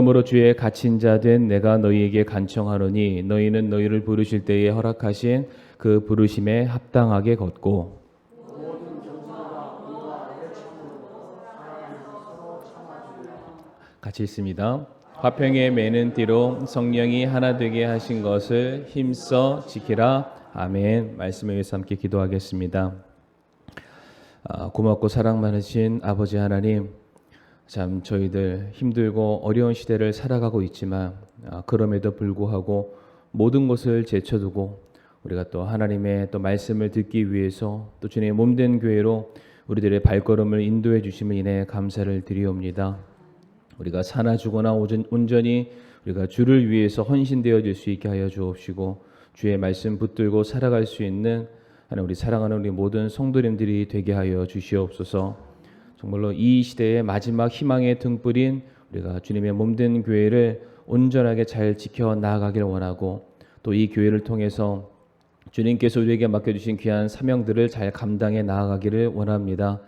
그러므로 주의 갇힌 자 된 내가 너희에게 간청하노니 너희는 너희를 부르실 때에 허락하신 그 부르심에 합당하게 걷고. 같이 읽습니다. 화평에 매는 띠로 성령이 하나 되게 하신 것을 힘써 지키라. 아멘. 말씀을 위해서 함께 기도하겠습니다. 고맙고 사랑 많으신 아버지 하나님, 참 저희들 힘들고 어려운 시대를 살아가고 있지만 그럼에도 불구하고 모든 것을 제쳐두고 우리가 또 하나님의 또 말씀을 듣기 위해서 또 주님의 몸된 교회로 우리들의 발걸음을 인도해 주심을 인해 감사를 드리옵니다. 우리가 사나 죽거나 온전히 우리가 주를 위해서 헌신되어질 수 있게 하여 주옵시고 주의 말씀 붙들고 살아갈 수 있는 하나님, 우리 사랑하는 우리 모든 성도님들이 되게 하여 주시옵소서. 정말로 이 시대의 마지막 희망의 등불인 우리가 주님의 몸된 교회를 온전하게 잘 지켜 나아가길 원하고 또 이 교회를 통해서 주님께서 우리에게 맡겨주신 귀한 사명들을 잘 감당해 나아가기를 원합니다.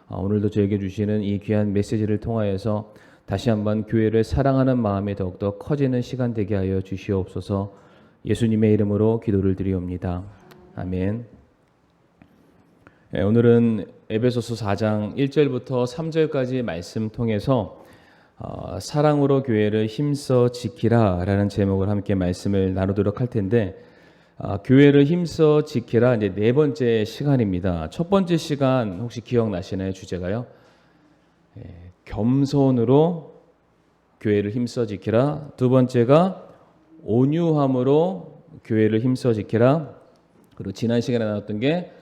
오늘도 저에게 주시는 이 귀한 메시지를 통하여서 다시 한번 교회를 사랑하는 마음이 더욱더 커지는 시간 되게 하여 주시옵소서. 예수님의 이름으로 기도를 드리옵니다. 아멘. 오늘은 에베소서 4장 1절부터 3절까지 말씀 통해서 사랑으로 교회를 힘써 지키라 라는 제목을 함께 말씀을 나누도록 할 텐데, 교회를 힘써 지키라 이제 네 번째 시간입니다. 첫 번째 시간 혹시 기억나시나요? 주제가요? 겸손으로 교회를 힘써 지키라. 두 번째가 온유함으로 교회를 힘써 지키라. 그리고 지난 시간에 나눴던 게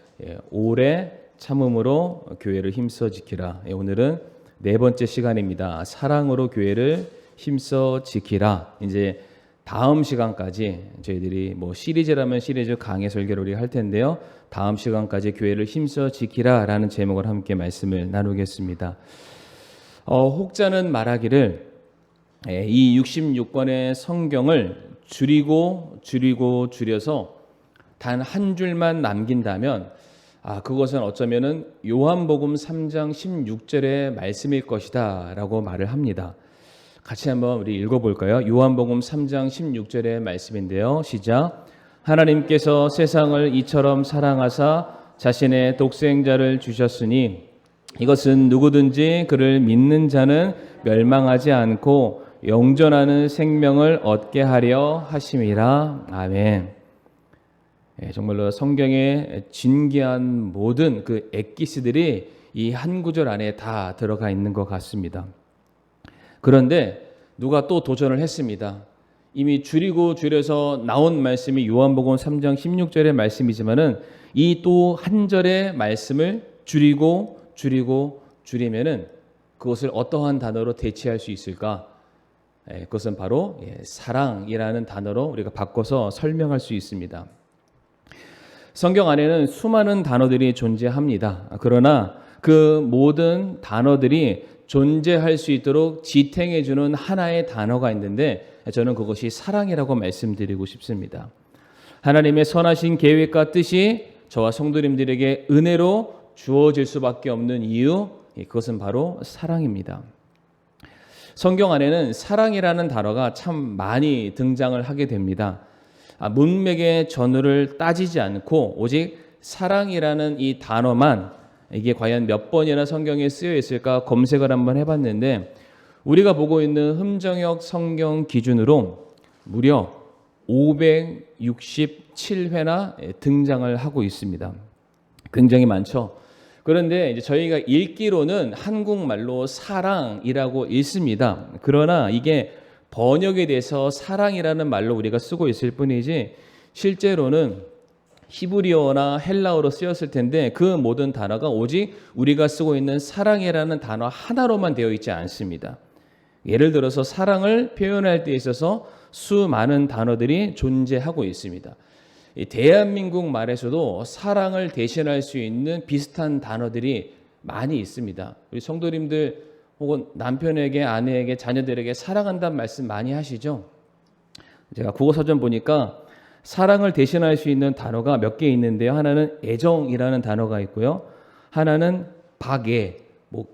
오래 참음으로 교회를 힘써 지키라. 오늘은 네 번째 시간입니다. 사랑으로 교회를 힘써 지키라. 이제 다음 시간까지 저희들이 시리즈라면 시리즈 강해 설교를 우리 할 텐데요. 다음 시간까지 교회를 힘써 지키라라는 제목을 함께 말씀을 나누겠습니다. 혹자는 말하기를 이 66권의 성경을 줄여서 단 한 줄만 남긴다면 그것은 어쩌면은 요한복음 3장 16절의 말씀일 것이다 라고 말을 합니다. 같이 한번 우리 읽어볼까요? 요한복음 3장 16절의 말씀인데요. 시작. 하나님께서 세상을 이처럼 사랑하사 자신의 독생자를 주셨으니 이것은 누구든지 그를 믿는 자는 멸망하지 않고 영존하는 생명을 얻게 하려 하심이라. 아멘. 정말로 성경의 진귀한 모든 그 엑기스들이 이 한 구절 안에 다 들어가 있는 것 같습니다. 그런데 누가 또 도전을 했습니다. 이미 줄여서 나온 말씀이 요한복음 3장 16절의 말씀이지만은 이 또 한 절의 말씀을 줄이면은 그것을 어떠한 단어로 대체할 수 있을까? 그것은 바로 사랑이라는 단어로 우리가 바꿔서 설명할 수 있습니다. 성경 안에는 수많은 단어들이 존재합니다. 그러나 그 모든 단어들이 존재할 수 있도록 지탱해 주는 하나의 단어가 있는데 저는 그것이 사랑이라고 말씀드리고 싶습니다. 하나님의 선하신 계획과 뜻이 저와 성도님들에게 은혜로 주어질 수밖에 없는 이유, 그것은 바로 사랑입니다. 성경 안에는 사랑이라는 단어가 참 많이 등장을 하게 됩니다. 문맥의 전후를 따지지 않고 오직 사랑이라는 이 단어만 이게 과연 몇 번이나 성경에 쓰여 있을까 검색을 한번 해봤는데 우리가 보고 있는 흠정역 성경 기준으로 무려 567회나 등장을 하고 있습니다. 굉장히 많죠. 그런데 이제 저희가 읽기로는 한국말로 사랑이라고 읽습니다. 그러나 이게 번역에 대해서 사랑이라는 말로 우리가 쓰고 있을 뿐이지 실제로는 히브리어나 헬라어로 쓰였을 텐데 그 모든 단어가 오직 우리가 쓰고 있는 사랑이라는 단어 하나로만 되어 있지 않습니다. 예를 들어서 사랑을 표현할 데 있어서 수많은 단어들이 존재하고 있습니다. 대한민국 말에서도 사랑을 대신할 수 있는 비슷한 단어들이 많이 있습니다. 우리 성도님들 혹은 남편에게, 아내에게, 자녀들에게 사랑한다는 말씀 많이 하시죠? 제가 국어사전 보니까 사랑을 대신할 수 있는 단어가 몇 개 있는데요. 하나는 애정이라는 단어가 있고요. 하나는 박애,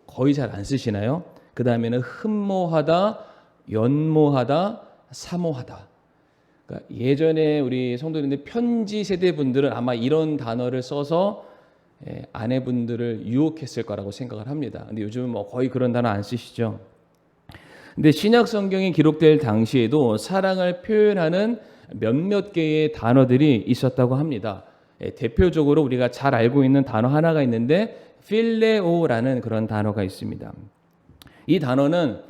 거의 잘 안 쓰시나요? 그 다음에는 흠모하다, 연모하다, 사모하다. 그러니까 예전에 우리 성도님들 편지 세대 분들은 아마 이런 단어를 써서 아내분들을 유혹했을 거라고 생각을 합니다. 근데 요즘은 뭐 거의 그런 단어 안 쓰시죠. 근데 신약 성경이 기록될 당시에도 사랑을 표현하는 몇몇 개의 단어들이 있었다고 합니다. 대표적으로 우리가 잘 알고 있는 단어 하나가 있는데 필레오라는 그런 단어가 있습니다. 이 단어는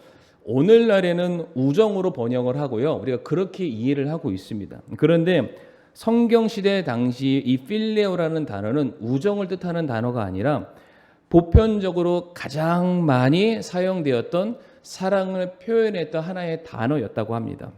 오늘날에는 우정으로 번역을 하고요. 우리가 그렇게 이해를 하고 있습니다. 그런데 성경시대 당시 이 필레오라는 단어는 우정을 뜻하는 단어가 아니라 보편적으로 가장 많이 사용되었던 사랑을 표현했던 하나의 단어였다고 합니다.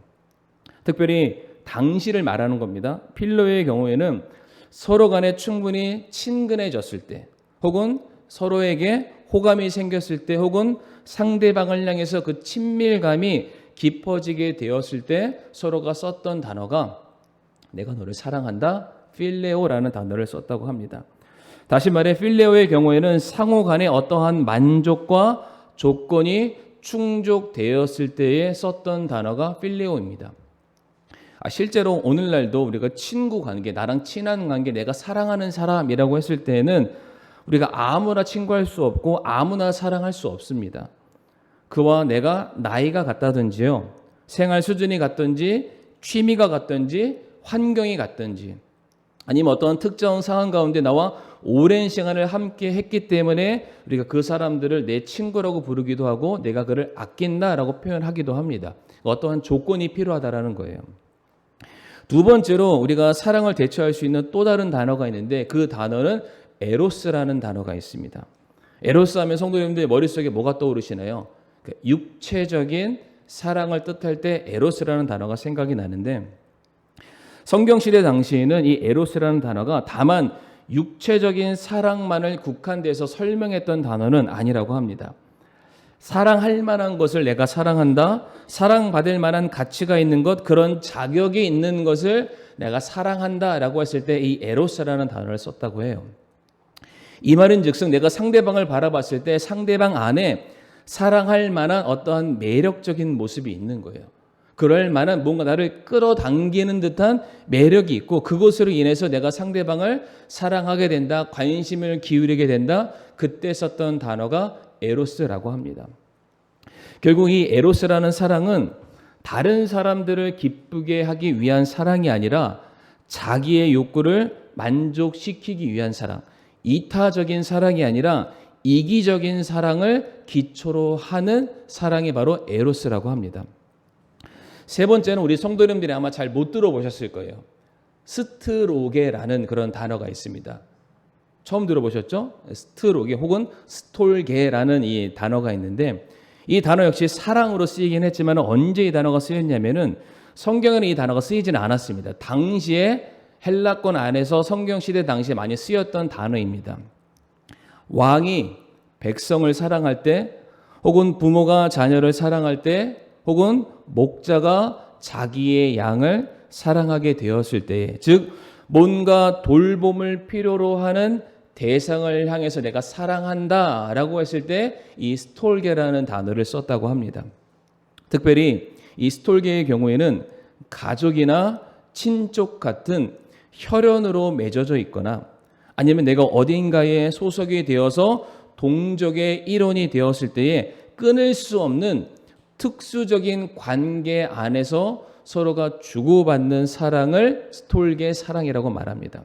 특별히 당시를 말하는 겁니다. 필레오의 경우에는 서로 간에 충분히 친근해졌을 때, 혹은 서로에게 호감이 생겼을 때, 혹은 상대방을 향해서 그 친밀감이 깊어지게 되었을 때 서로가 썼던 단어가 내가 너를 사랑한다, 필레오라는 단어를 썼다고 합니다. 다시 말해 필레오의 경우에는 상호 간에 어떠한 만족과 조건이 충족되었을 때에 썼던 단어가 필레오입니다. 실제로 오늘날도 우리가 친구 관계, 나랑 친한 관계, 내가 사랑하는 사람이라고 했을 때는 우리가 아무나 친구할 수 없고 아무나 사랑할 수 없습니다. 그와 내가 나이가 같다든지요, 생활 수준이 같든지, 취미가 같든지, 환경이 같든지, 아니면 어떤 특정 상황 가운데 나와 오랜 시간을 함께 했기 때문에 우리가 그 사람들을 내 친구라고 부르기도 하고 내가 그를 아낀다라고 표현하기도 합니다. 어떠한 조건이 필요하다라는 거예요. 두 번째로 우리가 사랑을 대처할 수 있는 또 다른 단어가 있는데 그 단어는 에로스라는 단어가 있습니다. 에로스 하면 성도님들 머릿속에 뭐가 떠오르시나요? 육체적인 사랑을 뜻할 때 에로스라는 단어가 생각이 나는데, 성경시대 당시에는 이 에로스라는 단어가 다만 육체적인 사랑만을 국한돼서 설명했던 단어는 아니라고 합니다. 사랑할 만한 것을 내가 사랑한다, 사랑받을 만한 가치가 있는 것, 그런 자격이 있는 것을 내가 사랑한다라고 했을 때 이 에로스라는 단어를 썼다고 해요. 이 말은 즉슨 내가 상대방을 바라봤을 때 상대방 안에 사랑할 만한 어떠한 매력적인 모습이 있는 거예요. 그럴 만한 뭔가 나를 끌어당기는 듯한 매력이 있고, 그것으로 인해서 내가 상대방을 사랑하게 된다, 관심을 기울이게 된다, 그때 썼던 단어가 에로스라고 합니다. 결국 이 에로스라는 사랑은 다른 사람들을 기쁘게 하기 위한 사랑이 아니라 자기의 욕구를 만족시키기 위한 사랑, 이타적인 사랑이 아니라 이기적인 사랑을 기초로 하는 사랑이 바로 에로스라고 합니다. 세 번째는 우리 성도님들이 아마 잘 못 들어보셨을 거예요. 스트로게라는 그런 단어가 있습니다. 처음 들어보셨죠? 스트로게 혹은 스톨게라는 이 단어가 있는데, 이 단어 역시 사랑으로 쓰이긴 했지만 언제 이 단어가 쓰였냐면은 성경에는 이 단어가 쓰이지는 않았습니다. 당시에 헬라권 안에서 성경시대 당시에 많이 쓰였던 단어입니다. 왕이 백성을 사랑할 때, 혹은 부모가 자녀를 사랑할 때, 혹은 목자가 자기의 양을 사랑하게 되었을 때, 즉 뭔가 돌봄을 필요로 하는 대상을 향해서 내가 사랑한다라고 했을 때 이 스톨게라는 단어를 썼다고 합니다. 특별히 이 스톨게의 경우에는 가족이나 친족 같은 혈연으로 맺어져 있거나 아니면 내가 어딘가에 소속이 되어서 동족의 일원이 되었을 때에 끊을 수 없는 특수적인 관계 안에서 서로가 주고받는 사랑을 스톨게 사랑이라고 말합니다.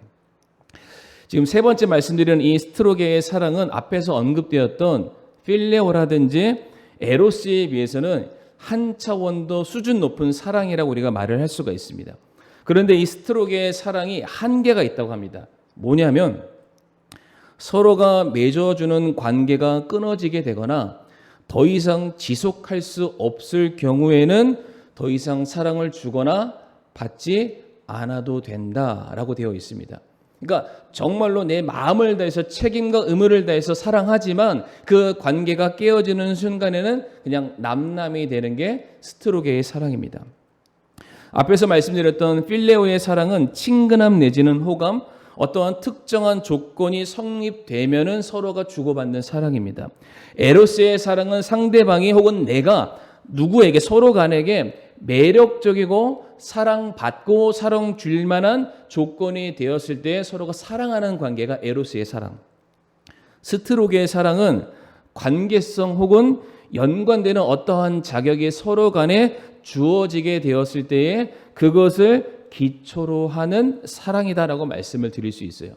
지금 세 번째 말씀드리는 이 스트로게의 사랑은 앞에서 언급되었던 필레오라든지 에로스에 비해서는 한 차원 더 수준 높은 사랑이라고 우리가 말을 할 수가 있습니다. 그런데 이 스트로게의 사랑이 한계가 있다고 합니다. 뭐냐면 서로가 맺어주는 관계가 끊어지게 되거나 더 이상 지속할 수 없을 경우에는 더 이상 사랑을 주거나 받지 않아도 된다라고 되어 있습니다. 그러니까 정말로 내 마음을 다해서 책임과 의무를 다해서 사랑하지만 그 관계가 깨어지는 순간에는 그냥 남남이 되는 게 스트로게의 사랑입니다. 앞에서 말씀드렸던 필레오의 사랑은 친근함 내지는 호감, 어떠한 특정한 조건이 성립되면은 서로가 주고받는 사랑입니다. 에로스의 사랑은 상대방이 혹은 내가 누구에게 서로 간에게 매력적이고 사랑받고 사랑 줄 만한 조건이 되었을 때 서로가 사랑하는 관계가 에로스의 사랑. 스트로게의 사랑은 관계성 혹은 연관되는 어떠한 자격이 서로 간에 주어지게 되었을 때에 그것을 기초로 하는 사랑이다라고 말씀을 드릴 수 있어요.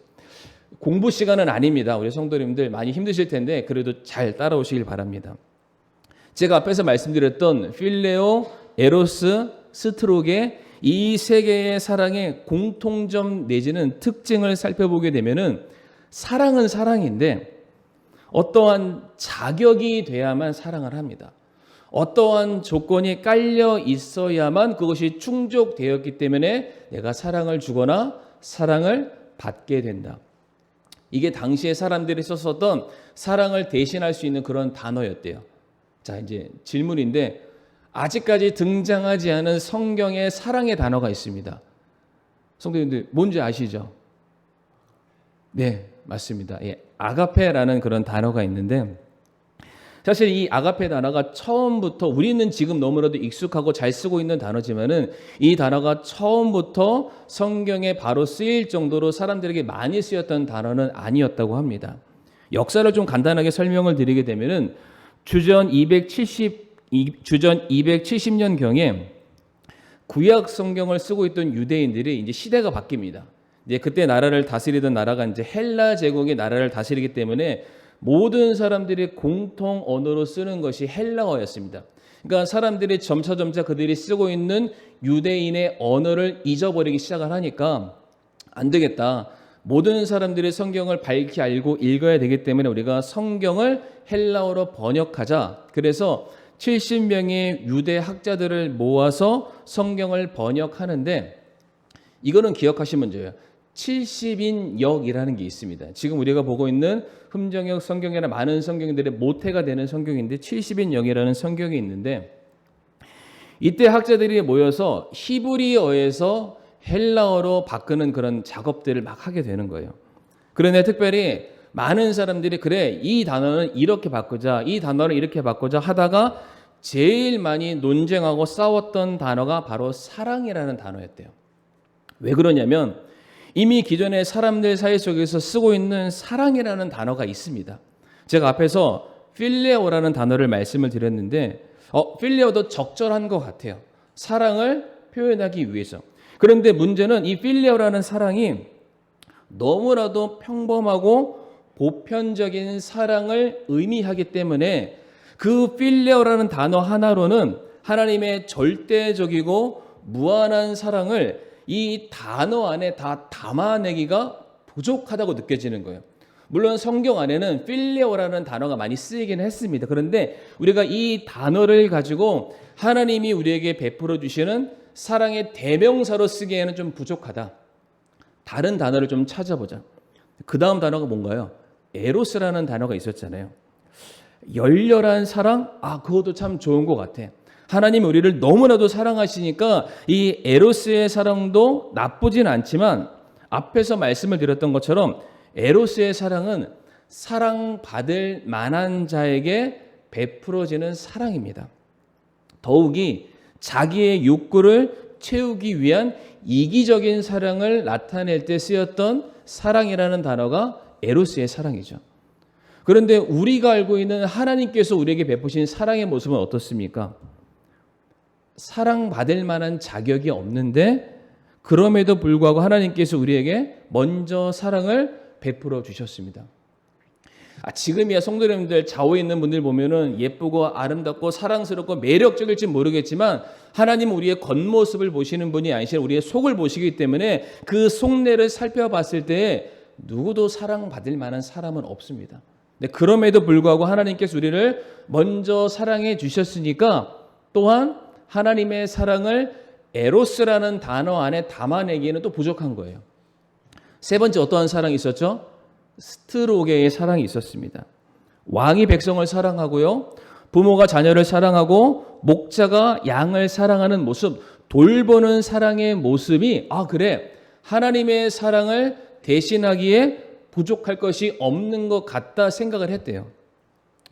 공부 시간은 아닙니다. 우리 성도님들 많이 힘드실 텐데 그래도 잘 따라오시길 바랍니다. 제가 앞에서 말씀드렸던 필레오, 에로스, 스트로게 이 세 개의 사랑의 공통점 내지는 특징을 살펴보게 되면은 사랑은 사랑인데 어떠한 자격이 돼야만 사랑을 합니다. 어떠한 조건이 깔려 있어야만 그것이 충족되었기 때문에 내가 사랑을 주거나 사랑을 받게 된다. 이게 당시에 사람들이 썼었던 사랑을 대신할 수 있는 그런 단어였대요. 자, 이제 질문인데 아직까지 등장하지 않은 성경의 사랑의 단어가 있습니다. 성도님들 뭔지 아시죠? 네, 맞습니다. 예, 아가페라는 그런 단어가 있는데 사실 이 아가페 단어가 처음부터 우리는 지금 너무나도 익숙하고 잘 쓰고 있는 단어지만은 이 단어가 처음부터 성경에 바로 쓰일 정도로 사람들에게 많이 쓰였던 단어는 아니었다고 합니다. 역사를 좀 간단하게 설명을 드리게 되면은 주전 270년경에 구약 성경을 쓰고 있던 유대인들이 이제 시대가 바뀝니다. 이제 그때 나라를 다스리던 나라가 이제 헬라 제국의 나라를 다스리기 때문에 모든 사람들이 공통 언어로 쓰는 것이 헬라어였습니다. 그러니까 사람들이 점차 그들이 쓰고 있는 유대인의 언어를 잊어버리기 시작을 하니까 안 되겠다. 모든 사람들이 성경을 밝히 알고 읽어야 되기 때문에 우리가 성경을 헬라어로 번역하자. 그래서 70명의 유대 학자들을 모아서 성경을 번역하는데 이거는 기억하시면 돼요. 70인 역이라는 게 있습니다. 지금 우리가 보고 있는 흠정역 성경이나 많은 성경들의 모태가 되는 성경인데 70인 역이라는 성경이 있는데 이때 학자들이 모여서 히브리어에서 헬라어로 바꾸는 그런 작업들을 막 하게 되는 거예요. 그런데 특별히 많은 사람들이 그래 이 단어는 이렇게 바꾸자 이 단어를 이렇게 바꾸자 하다가 제일 많이 논쟁하고 싸웠던 단어가 바로 사랑이라는 단어였대요. 왜 그러냐면 이미 기존의 사람들 사이 속에서 쓰고 있는 사랑이라는 단어가 있습니다. 제가 앞에서 필레오라는 단어를 말씀을 드렸는데 필레오도 적절한 것 같아요. 사랑을 표현하기 위해서. 그런데 문제는 이 필레오라는 사랑이 너무나도 평범하고 보편적인 사랑을 의미하기 때문에 그 필레오라는 단어 하나로는 하나님의 절대적이고 무한한 사랑을 이 단어 안에 다 담아내기가 부족하다고 느껴지는 거예요. 물론 성경 안에는 필레오라는 단어가 많이 쓰이긴 했습니다. 그런데 우리가 이 단어를 가지고 하나님이 우리에게 베풀어 주시는 사랑의 대명사로 쓰기에는 좀 부족하다. 다른 단어를 좀 찾아보자. 그 다음 단어가 뭔가요? 에로스라는 단어가 있었잖아요. 열렬한 사랑? 그것도 참 좋은 것 같아. 하나님이 우리를 너무나도 사랑하시니까 이 에로스의 사랑도 나쁘진 않지만 앞에서 말씀을 드렸던 것처럼 에로스의 사랑은 사랑받을 만한 자에게 베풀어지는 사랑입니다. 더욱이 자기의 욕구를 채우기 위한 이기적인 사랑을 나타낼 때 쓰였던 사랑이라는 단어가 에로스의 사랑이죠. 그런데 우리가 알고 있는 하나님께서 우리에게 베푸신 사랑의 모습은 어떻습니까? 사랑받을 만한 자격이 없는데 그럼에도 불구하고 하나님께서 우리에게 먼저 사랑을 베풀어 주셨습니다. 지금이야 성도님들 좌우에 있는 분들 보면은 예쁘고 아름답고 사랑스럽고 매력적일지 모르겠지만 하나님은 우리의 겉모습을 보시는 분이 아니시라 우리의 속을 보시기 때문에 그 속내를 살펴봤을 때 누구도 사랑받을 만한 사람은 없습니다. 근데 그럼에도 불구하고 하나님께서 우리를 먼저 사랑해 주셨으니까 또한 하나님의 사랑을 에로스라는 단어 안에 담아내기에는 또 부족한 거예요. 세 번째 어떠한 사랑이 있었죠? 스트로게의 사랑이 있었습니다. 왕이 백성을 사랑하고요. 부모가 자녀를 사랑하고 목자가 양을 사랑하는 모습, 돌보는 사랑의 모습이 그래 하나님의 사랑을 대신하기에 부족할 것이 없는 것 같다 생각을 했대요.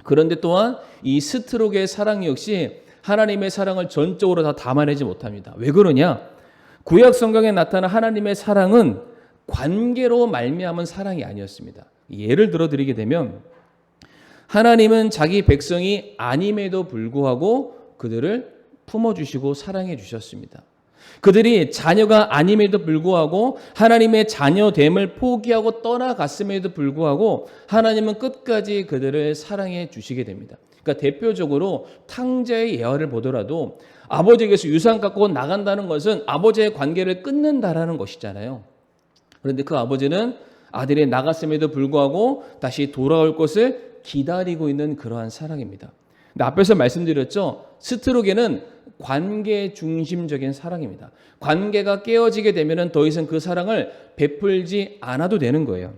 그런데 또한 이 스트로게의 사랑 역시 하나님의 사랑을 전적으로 다 담아내지 못합니다. 왜 그러냐? 구약 성경에 나타난 하나님의 사랑은 관계로 말미암은 사랑이 아니었습니다. 예를 들어 드리게 되면 하나님은 자기 백성이 아님에도 불구하고 그들을 품어주시고 사랑해 주셨습니다. 그들이 자녀가 아님에도 불구하고 하나님의 자녀됨을 포기하고 떠나갔음에도 불구하고 하나님은 끝까지 그들을 사랑해 주시게 됩니다. 그러니까 대표적으로 탕자의 예화를 보더라도 아버지에게서 유산 갖고 나간다는 것은 아버지의 관계를 끊는다라는 것이잖아요. 그런데 그 아버지는 아들이 나갔음에도 불구하고 다시 돌아올 것을 기다리고 있는 그러한 사랑입니다. 근데 앞에서 말씀드렸죠. 스트로게는 관계 중심적인 사랑입니다. 관계가 깨어지게 되면 더 이상 그 사랑을 베풀지 않아도 되는 거예요.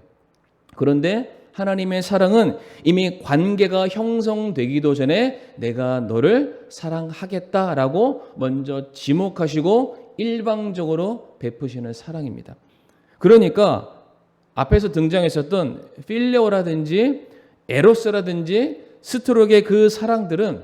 그런데 하나님의 사랑은 이미 관계가 형성되기도 전에 내가 너를 사랑하겠다라고 먼저 지목하시고 일방적으로 베푸시는 사랑입니다. 그러니까 앞에서 등장했었던 필레오라든지 에로스라든지 스트로게의 그 사랑들은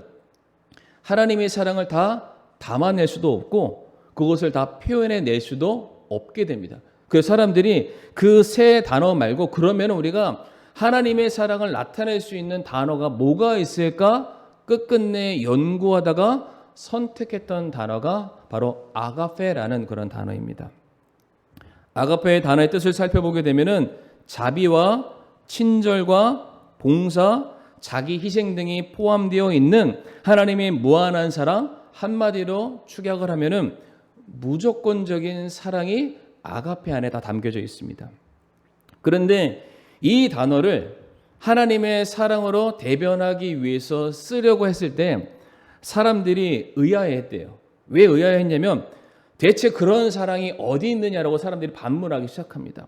하나님의 사랑을 다 담아낼 수도 없고 그것을 다 표현해낼 수도 없게 됩니다. 그 사람들이 그 세 단어 말고 그러면 우리가 하나님의 사랑을 나타낼 수 있는 단어가 뭐가 있을까? 끝끝내 연구하다가 선택했던 단어가 바로 아가페라는 그런 단어입니다. 아가페의 단어의 뜻을 살펴보게 되면은 자비와 친절과 봉사, 자기 희생 등이 포함되어 있는 하나님의 무한한 사랑, 한마디로 축약을 하면은 무조건적인 사랑이 아가페 안에 다 담겨져 있습니다. 그런데 이 단어를 하나님의 사랑으로 대변하기 위해서 쓰려고 했을 때 사람들이 의아해했대요. 왜 의아해했냐면 대체 그런 사랑이 어디 있느냐라고 사람들이 반문하기 시작합니다.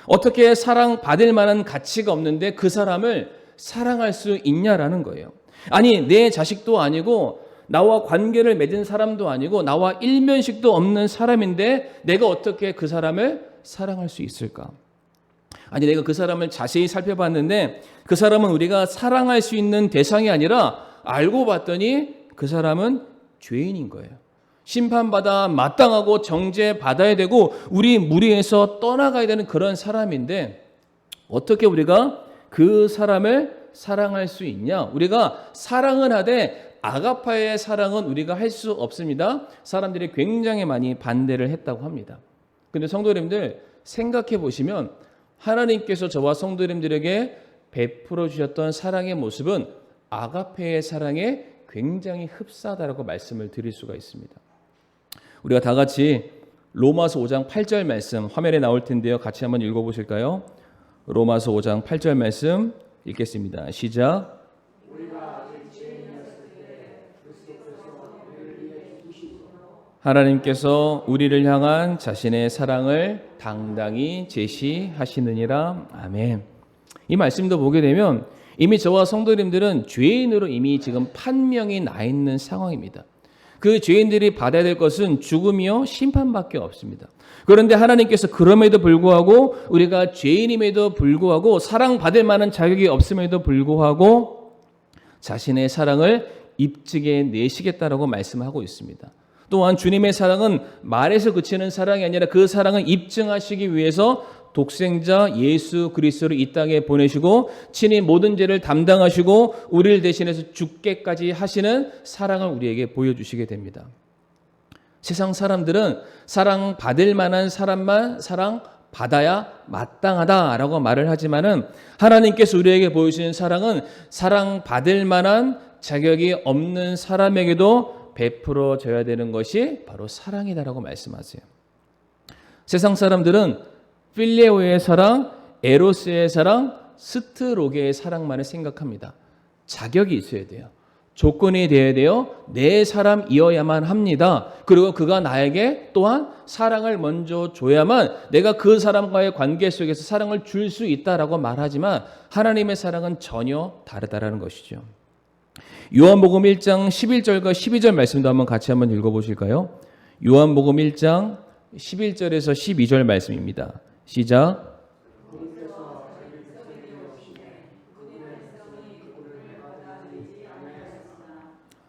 어떻게 사랑받을 만한 가치가 없는데 그 사람을 사랑할 수 있냐라는 거예요. 아니 내 자식도 아니고 나와 관계를 맺은 사람도 아니고 나와 일면식도 없는 사람인데 내가 어떻게 그 사람을 사랑할 수 있을까? 아니 내가 그 사람을 자세히 살펴봤는데 그 사람은 우리가 사랑할 수 있는 대상이 아니라 알고 봤더니 그 사람은 죄인인 거예요. 심판받아 마땅하고 정죄받아야 되고 우리 무리에서 떠나가야 되는 그런 사람인데 어떻게 우리가 그 사람을 사랑할 수 있냐? 우리가 사랑은 하되 아가파의 사랑은 우리가 할 수 없습니다. 사람들이 굉장히 많이 반대를 했다고 합니다. 그런데 성도님들 생각해 보시면 하나님께서 저와 성도님들에게 베풀어 주셨던 사랑의 모습은 아가페의 사랑에 굉장히 흡사하다고 말씀을 드릴 수가 있습니다. 우리가 다 같이 로마서 5장 8절 말씀 화면에 나올 텐데요. 같이 한번 읽어보실까요? 로마서 5장 8절 말씀 읽겠습니다. 시작. 하나님께서 우리를 향한 자신의 사랑을 당당히 제시하시느니라. 아멘. 이 말씀도 보게 되면 이미 저와 성도님들은 죄인으로 이미 지금 판명이 나 있는 상황입니다. 그 죄인들이 받아야 될 것은 죽음이요 심판밖에 없습니다. 그런데 하나님께서 그럼에도 불구하고 우리가 죄인임에도 불구하고 사랑받을 만한 자격이 없음에도 불구하고 자신의 사랑을 입증해 내시겠다라고 말씀하고 있습니다. 또한 주님의 사랑은 말에서 그치는 사랑이 아니라 그 사랑을 입증하시기 위해서 독생자 예수 그리스도를 이 땅에 보내시고 친히 모든 죄를 담당하시고 우리를 대신해서 죽게까지 하시는 사랑을 우리에게 보여주시게 됩니다. 세상 사람들은 사랑받을 만한 사람만 사랑받아야 마땅하다라고 말을 하지만은 하나님께서 우리에게 보여주시는 사랑은 사랑받을 만한 자격이 없는 사람에게도 베풀어져야 되는 것이 바로 사랑이다라고 말씀하세요. 세상 사람들은 필레오의 사랑, 에로스의 사랑, 스트로게의 사랑만을 생각합니다. 자격이 있어야 돼요. 조건이 되어야 돼요. 내 사람이어야만 합니다. 그리고 그가 나에게 또한 사랑을 먼저 줘야만 내가 그 사람과의 관계 속에서 사랑을 줄 수 있다라고 말하지만 하나님의 사랑은 전혀 다르다라는 것이죠. 요한복음 1장 11절과 12절 말씀도 한번 같이 한번 읽어보실까요? 요한복음 1장 11절에서 12절 말씀입니다. 시작.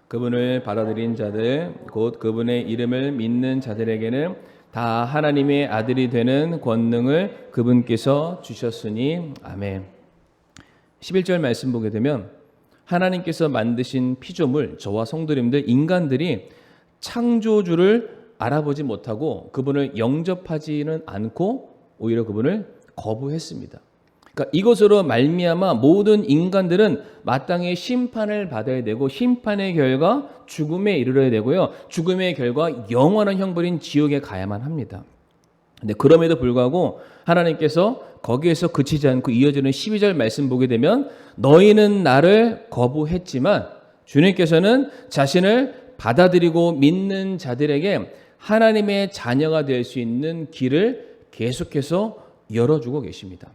그분을 받아들인 자들, 곧 그분의 이름을 믿는 자들에게는 다 하나님의 아들이 되는 권능을 그분께서 주셨으니 아멘. 11절 말씀 보게 되면 하나님께서 만드신 피조물, 저와 성도님들, 인간들이 창조주를 알아보지 못하고 그분을 영접하지는 않고 오히려 그분을 거부했습니다. 그러니까 이것으로 말미암아 모든 인간들은 마땅히 심판을 받아야 되고 심판의 결과 죽음에 이르러야 되고요. 죽음의 결과 영원한 형벌인 지옥에 가야만 합니다. 근데 그럼에도 불구하고 하나님께서 거기에서 그치지 않고 이어지는 12절 말씀 보게 되면 너희는 나를 거부했지만 주님께서는 자신을 받아들이고 믿는 자들에게 하나님의 자녀가 될 수 있는 길을 계속해서 열어주고 계십니다.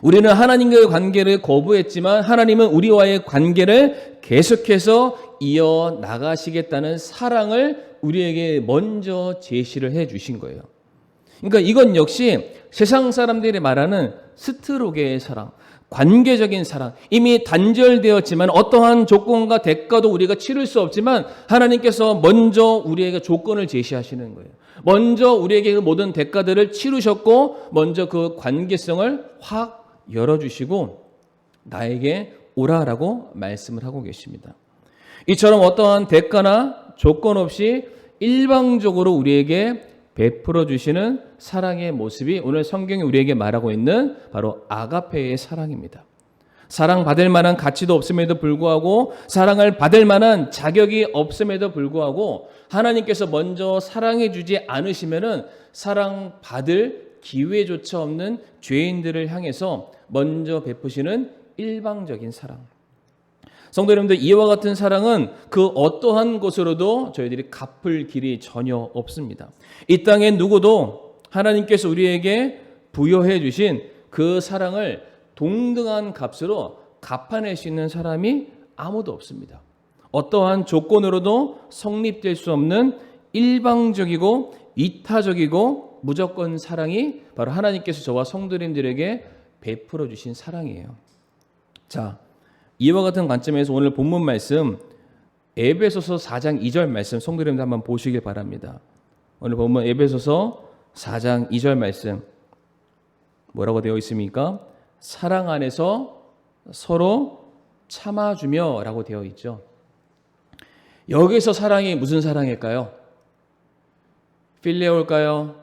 우리는 하나님과의 관계를 거부했지만 하나님은 우리와의 관계를 계속해서 이어나가시겠다는 사랑을 우리에게 먼저 제시를 해 주신 거예요. 그러니까 이건 역시 세상 사람들이 말하는 스트로게의 사랑, 관계적인 사랑, 이미 단절되었지만 어떠한 조건과 대가도 우리가 치를 수 없지만 하나님께서 먼저 우리에게 조건을 제시하시는 거예요. 먼저 우리에게 그 모든 대가들을 치르셨고 먼저 그 관계성을 확 열어주시고 나에게 오라라고 말씀을 하고 계십니다. 이처럼 어떠한 대가나 조건 없이 일방적으로 우리에게 베풀어 주시는 사랑의 모습이 오늘 성경이 우리에게 말하고 있는 바로 아가페의 사랑입니다. 사랑받을 만한 가치도 없음에도 불구하고 사랑을 받을 만한 자격이 없음에도 불구하고 하나님께서 먼저 사랑해 주지 않으시면은 사랑받을 기회조차 없는 죄인들을 향해서 먼저 베푸시는 일방적인 사랑. 성도 여러분들, 이와 같은 사랑은 그 어떠한 것으로도 저희들이 갚을 길이 전혀 없습니다. 이 땅에 누구도 하나님께서 우리에게 부여해 주신 그 사랑을 동등한 값으로 갚아낼 수 있는 사람이 아무도 없습니다. 어떠한 조건으로도 성립될 수 없는 일방적이고 이타적이고 무조건 사랑이 바로 하나님께서 저와 성도님들에게 베풀어 주신 사랑이에요. 자, 이와 같은 관점에서 오늘 본문 말씀 에베소서 4장 2절 말씀 성도님들 한번 보시길 바랍니다. 오늘 본문 에베소서 4장 2절 말씀 뭐라고 되어 있습니까? 사랑 안에서 서로 참아주며 라고 되어 있죠. 여기서 사랑이 무슨 사랑일까요? 필레오일까요?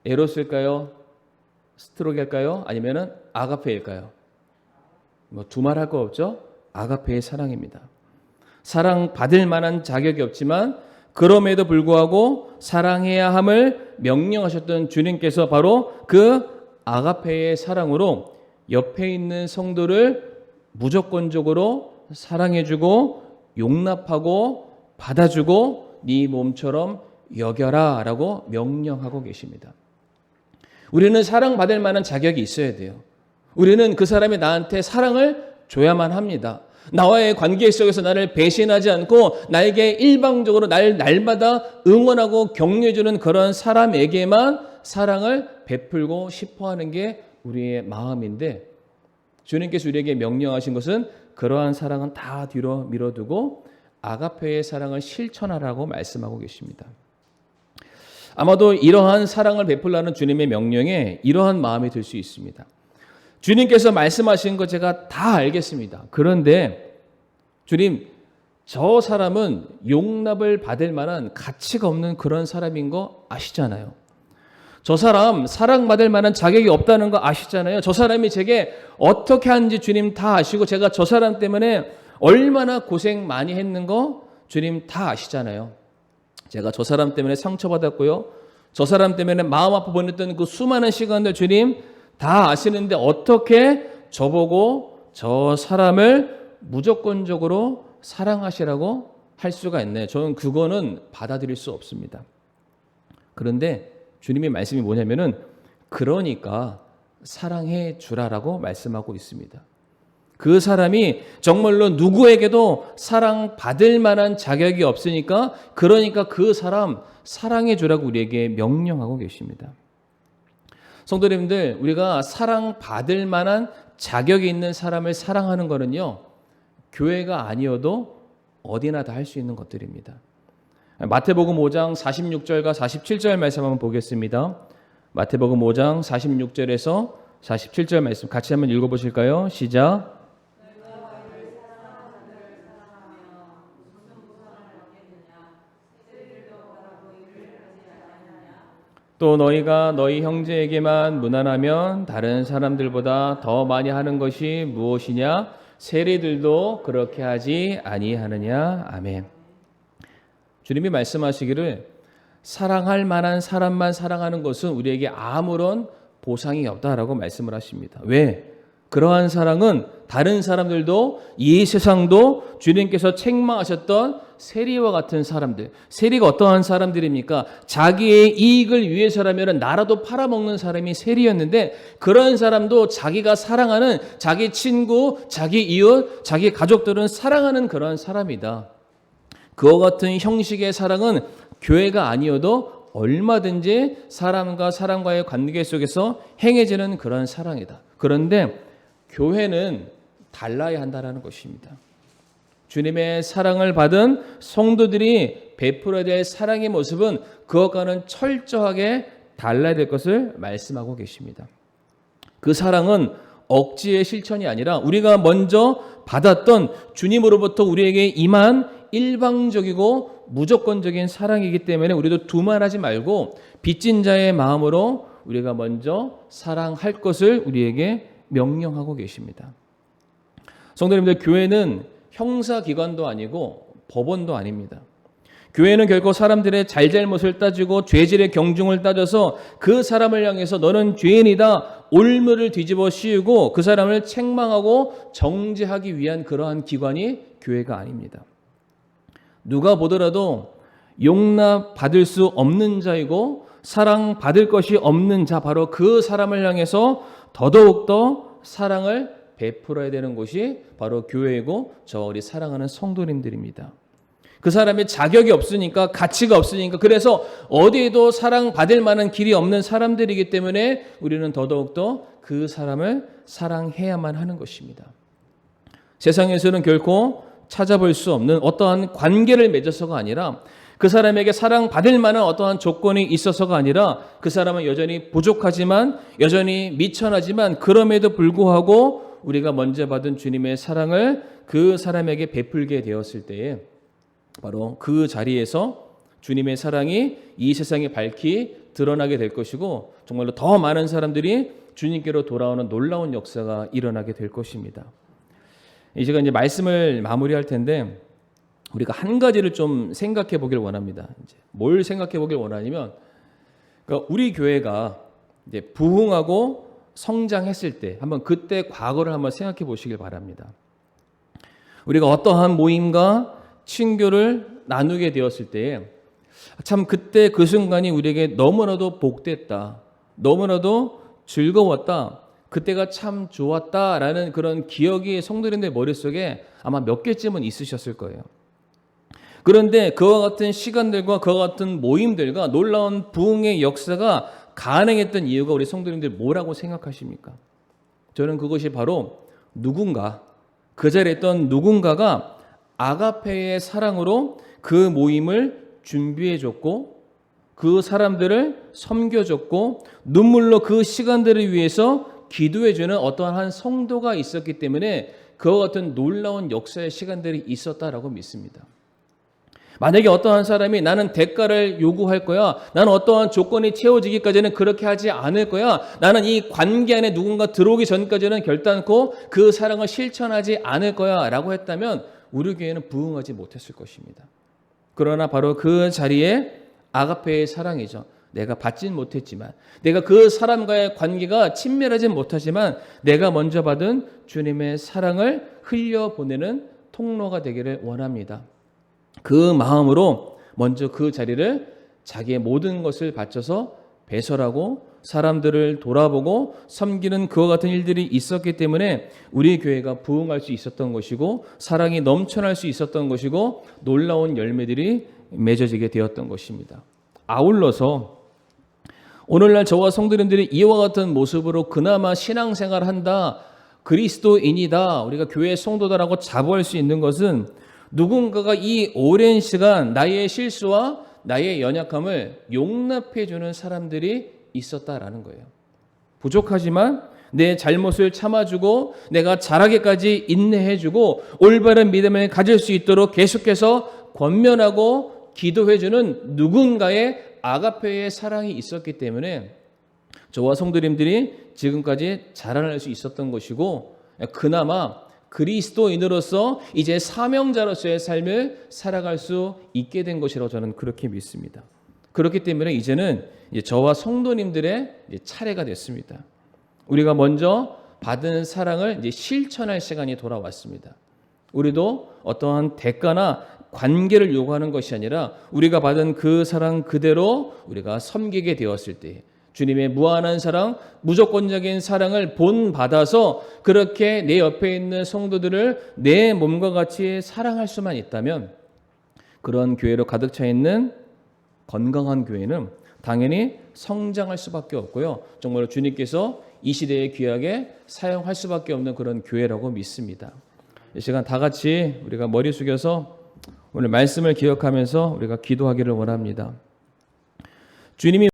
에로스일까요? 스트로게일까요? 아니면은 아가페일까요? 뭐 두말할 거 없죠? 아가페의 사랑입니다. 사랑 받을 만한 자격이 없지만 그럼에도 불구하고 사랑해야 함을 명령하셨던 주님께서 바로 그 아가페의 사랑으로 옆에 있는 성도를 무조건적으로 사랑해주고 용납하고 받아주고 네 몸처럼 여겨라 라고 명령하고 계십니다. 우리는 사랑받을 만한 자격이 있어야 돼요. 우리는 그 사람이 나한테 사랑을 줘야만 합니다. 나와의 관계 속에서 나를 배신하지 않고 나에게 일방적으로 날마다 응원하고 격려해주는 그런 사람에게만 사랑을 베풀고 싶어하는 게 우리의 마음인데 주님께서 우리에게 명령하신 것은 그러한 사랑은 다 뒤로 밀어두고 아가페의 사랑을 실천하라고 말씀하고 계십니다. 아마도 이러한 사랑을 베풀라는 주님의 명령에 이러한 마음이 들 수 있습니다. 주님께서 말씀하신 거 제가 다 알겠습니다. 그런데 주님, 저 사람은 용납을 받을 만한 가치가 없는 그런 사람인 거 아시잖아요. 저 사람 사랑받을 만한 자격이 없다는 거 아시잖아요. 저 사람이 제게 어떻게 하는지 주님 다 아시고 제가 저 사람 때문에 얼마나 고생 많이 했는 거 주님 다 아시잖아요. 제가 저 사람 때문에 상처받았고요. 저 사람 때문에 마음 아파 보냈던 그 수많은 시간들 주님 다 아시는데 어떻게 저보고 저 사람을 무조건적으로 사랑하시라고 할 수가 있나요? 저는 그거는 받아들일 수 없습니다. 그런데 주님의 말씀이 뭐냐면은 그러니까 사랑해 주라라고 말씀하고 있습니다. 그 사람이 정말로 누구에게도 사랑받을 만한 자격이 없으니까 그러니까 그 사람 사랑해 주라고 우리에게 명령하고 계십니다. 성도님들, 우리가 사랑받을 만한 자격이 있는 사람을 사랑하는 거는요, 교회가 아니어도 어디나 다 할 수 있는 것들입니다. 마태복음 5장 46절과 47절 말씀 한번 보겠습니다. 마태복음 5장 46절에서 47절 말씀 같이 한번 읽어보실까요? 시작. 또 너희가 너희 형제에게만 무난하면 다른 사람들보다 더 많이 하는 것이 무엇이냐? 세리들도 그렇게 하지 아니하느냐? 아멘. 주님이 말씀하시기를 사랑할 만한 사람만 사랑하는 것은 우리에게 아무런 보상이 없다라고 말씀을 하십니다. 왜? 그러한 사랑은 다른 사람들도 이 세상도 주님께서 책망하셨던 세리와 같은 사람들. 세리가 어떠한 사람들입니까? 자기의 이익을 위해서라면 나라도 팔아먹는 사람이 세리였는데 그런 사람도 자기가 사랑하는 자기 친구, 자기 이웃, 자기 가족들은 사랑하는 그런 사람이다. 그와 같은 형식의 사랑은 교회가 아니어도 얼마든지 사람과 사람과의 관계 속에서 행해지는 그런 사랑이다. 그런데 교회는 달라야 한다는 것입니다. 주님의 사랑을 받은 성도들이 베풀어야 될 사랑의 모습은 그것과는 철저하게 달라야 될 것을 말씀하고 계십니다. 그 사랑은 억지의 실천이 아니라 우리가 먼저 받았던 주님으로부터 우리에게 임한 일방적이고 무조건적인 사랑이기 때문에 우리도 두말하지 말고 빚진 자의 마음으로 우리가 먼저 사랑할 것을 우리에게 명령하고 계십니다. 성도님들, 교회는 형사기관도 아니고 법원도 아닙니다. 교회는 결코 사람들의 잘잘못을 따지고 죄질의 경중을 따져서 그 사람을 향해서 너는 죄인이다 올무를 뒤집어 씌우고 그 사람을 책망하고 정죄하기 위한 그러한 기관이 교회가 아닙니다. 누가 보더라도 용납받을 수 없는 자이고 사랑받을 것이 없는 자, 바로 그 사람을 향해서 더더욱더 사랑을 베풀어야 되는 곳이 바로 교회이고 저 우리 사랑하는 성도님들입니다. 그 사람이 자격이 없으니까, 가치가 없으니까, 그래서 어디에도 사랑받을 만한 길이 없는 사람들이기 때문에 우리는 더더욱더 그 사람을 사랑해야만 하는 것입니다. 세상에서는 결코 찾아볼 수 없는 어떠한 관계를 맺어서가 아니라 그 사람에게 사랑받을 만한 어떠한 조건이 있어서가 아니라 그 사람은 여전히 부족하지만 여전히 미천하지만 그럼에도 불구하고 우리가 먼저 받은 주님의 사랑을 그 사람에게 베풀게 되었을 때에 바로 그 자리에서 주님의 사랑이 이 세상에 밝히 드러나게 될 것이고 정말로 더 많은 사람들이 주님께로 돌아오는 놀라운 역사가 일어나게 될 것입니다. 이 시간 이제 말씀을 마무리할 텐데 우리가 한 가지를 좀 생각해 보길 원합니다. 이제 뭘 생각해 보길 원하냐면, 그러니까 우리 교회가 이제 부흥하고 성장했을 때 한번 그때 과거를 한번 생각해 보시길 바랍니다. 우리가 어떠한 모임과 친교를 나누게 되었을 때에 참 그때 그 순간이 우리에게 너무나도 복됐다, 너무나도 즐거웠다, 그때가 참 좋았다라는 그런 기억이 성도님들 머릿속에 아마 몇 개쯤은 있으셨을 거예요. 그런데 그와 같은 시간들과 그와 같은 모임들과 놀라운 부흥의 역사가 가능했던 이유가 우리 성도님들 뭐라고 생각하십니까? 저는 그것이 바로 누군가, 그 자리에 있던 누군가가 아가페의 사랑으로 그 모임을 준비해줬고 그 사람들을 섬겨줬고 눈물로 그 시간들을 위해서 기도해주는 어떠한 한 성도가 있었기 때문에 그와 같은 놀라운 역사의 시간들이 있었다라고 믿습니다. 만약에 어떠한 사람이 나는 대가를 요구할 거야, 나는 어떠한 조건이 채워지기까지는 그렇게 하지 않을 거야, 나는 이 관계 안에 누군가 들어오기 전까지는 결단코 그 사랑을 실천하지 않을 거야 라고 했다면 우리 교회는 부흥하지 못했을 것입니다. 그러나 바로 그 자리에 아가페의 사랑이죠. 내가 받진 못했지만, 내가 그 사람과의 관계가 친밀하지 못하지만 내가 먼저 받은 주님의 사랑을 흘려보내는 통로가 되기를 원합니다. 그 마음으로 먼저 그 자리를 자기의 모든 것을 바쳐서 배설하고 사람들을 돌아보고 섬기는 그와 같은 일들이 있었기 때문에 우리 교회가 부흥할 수 있었던 것이고 사랑이 넘쳐날 수 있었던 것이고 놀라운 열매들이 맺어지게 되었던 것입니다. 아울러서 오늘날 저와 성도님들이 이와 같은 모습으로 그나마 신앙생활을 한다, 그리스도인이다, 우리가 교회의 성도다라고 자부할 수 있는 것은 누군가가 이 오랜 시간 나의 실수와 나의 연약함을 용납해 주는 사람들이 있었다라는 거예요. 부족하지만 내 잘못을 참아주고 내가 잘하기까지 인내해주고 올바른 믿음을 가질 수 있도록 계속해서 권면하고 기도해주는 누군가의 아가페의 사랑이 있었기 때문에 저와 성도님들이 지금까지 자라날 수 있었던 것이고, 그나마 그리스도인으로서 이제 사명자로서의 삶을 살아갈 수 있게 된 것이라고 저는 그렇게 믿습니다. 그렇기 때문에 이제는 저와 성도님들의 차례가 됐습니다. 우리가 먼저 받은 사랑을 이제 실천할 시간이 돌아왔습니다. 우리도 어떠한 대가나 관계를 요구하는 것이 아니라 우리가 받은 그 사랑 그대로 우리가 섬기게 되었을 때, 주님의 무한한 사랑, 무조건적인 사랑을 본받아서 그렇게 내 옆에 있는 성도들을 내 몸과 같이 사랑할 수만 있다면, 그런 교회로 가득 차 있는 건강한 교회는 당연히 성장할 수밖에 없고요. 정말 주님께서 이 시대에 귀하게 사용할 수밖에 없는 그런 교회라고 믿습니다. 이 시간 다 같이 우리가 머리 숙여서 오늘 말씀을 기억하면서 우리가 기도하기를 원합니다. 주님이